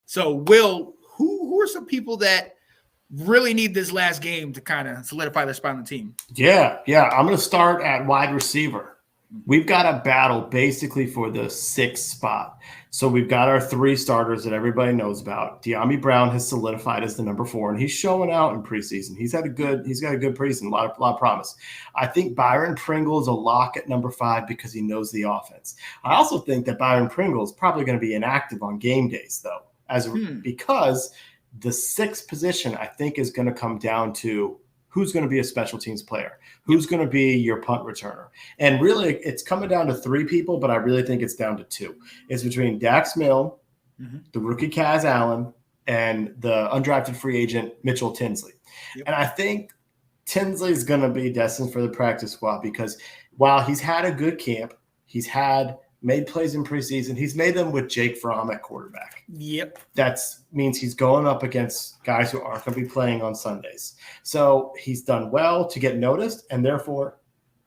So, Will, who are some people that really need this last game to kind of solidify their spot on the team? Yeah. I'm going to start at wide receiver. We've got a battle basically for the 6th spot. So we've got our 3 starters that everybody knows about. De'Ami Brown has solidified as the number 4, and he's showing out in preseason. He's got a good preseason, a lot of promise. I think Byron Pringle is a lock at number 5 because he knows the offense. I also think that Byron Pringle is probably going to be inactive on game days, though, because the 6th position I think is going to come down to who's going to be a special teams player, who's going to be your punt returner. And really, it's coming down to 3 people, but I really think it's down to 2. It's between Dax Milne, the rookie Kaz Allen, and the undrafted free agent Mitchell Tinsley. Yep. And I think Tinsley is going to be destined for the practice squad because while he's had a good camp, he's made plays in preseason. He's made them with Jake Fromm at quarterback. Yep. That means he's going up against guys who aren't going to be playing on Sundays. So he's done well to get noticed, and therefore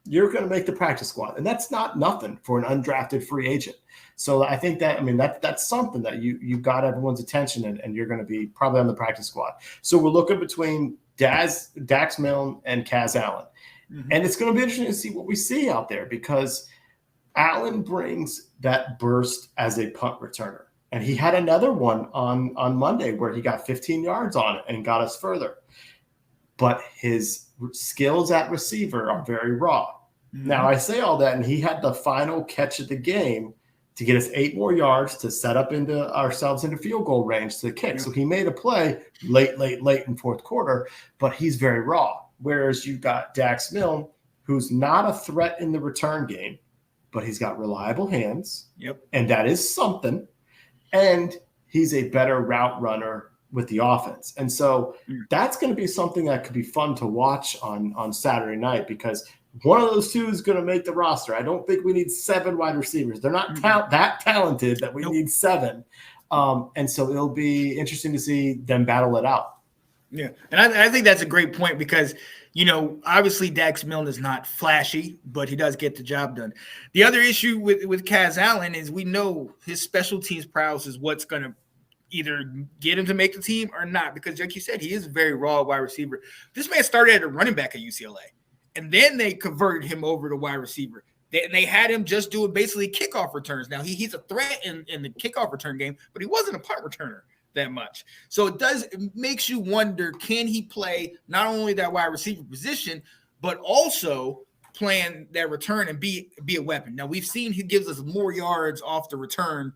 you're going to make the practice squad. And that's not nothing for an undrafted free agent. So I think that's something that you've got everyone's attention, and you're going to be probably on the practice squad. So we're looking between Dax Milne and Kaz Allen. And it's going to be interesting to see what we see out there because Allen brings that burst as a punt returner. And he had another one on Monday where he got 15 yards on it and got us further. But his skills at receiver are very raw. Now, I say all that, and he had the final catch of the game to get us 8 more yards to set up ourselves into field goal range to kick. So he made a play late in fourth quarter, but he's very raw. Whereas you got Dax Milne, who's not a threat in the return game, but he's got reliable hands. Yep. And that is something. And he's a better route runner with the offense. And so that's going to be something that could be fun to watch on Saturday night because one of those 2 is going to make the roster. I don't think we need 7 wide receivers. They're not that talented that we need 7. And so it'll be interesting to see them battle it out. Yeah. And I think that's a great point because, obviously Dax Milne is not flashy, but he does get the job done. The other issue with Kaz Allen is we know his special teams prowess is what's going to either get him to make the team or not, because like you said, he is a very raw wide receiver. This man started at a running back at UCLA, and then they converted him over to wide receiver. They had him just doing basically kickoff returns. Now, he's a threat in the kickoff return game, but he wasn't a punt returner that much. So it makes you wonder, can he play not only that wide receiver position, but also playing that return and be a weapon. Now we've seen he gives us more yards off the return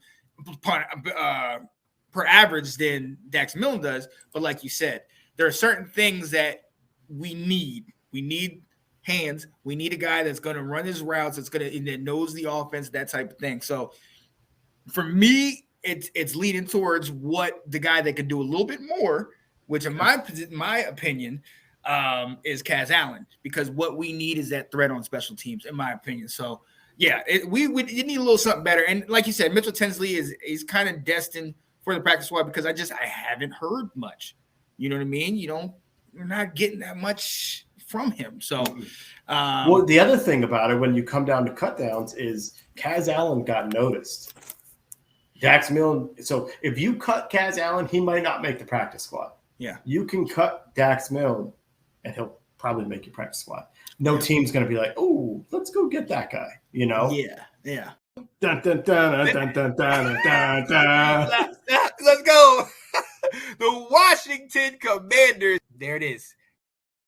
per average than Dax Milne does. But like you said, there are certain things that we need. We need hands. We need a guy that's going to run his routes, that knows the offense, that type of thing. So for me, it's leading towards what the guy that can do a little bit more, which in my opinion is Kaz Allen, because what we need is that threat on special teams, in my opinion. So yeah, we need a little something better. And like you said, Mitchell Tinsley is kind of destined for the practice squad because I haven't heard much. You know what I mean? We're not getting that much from him. So well, the other thing about it, when you come down to cutdowns, is Kaz Allen got noticed. Dax Milne. So if you cut Kaz Allen, he might not make the practice squad. Yeah. You can cut Dax Milne, and he'll probably make your practice squad. No team's going to be like, oh, let's go get that guy, Yeah. Dun, dun, dun, dun, dun, dun, dun, dun. Let's go. The Washington Commanders. There it is.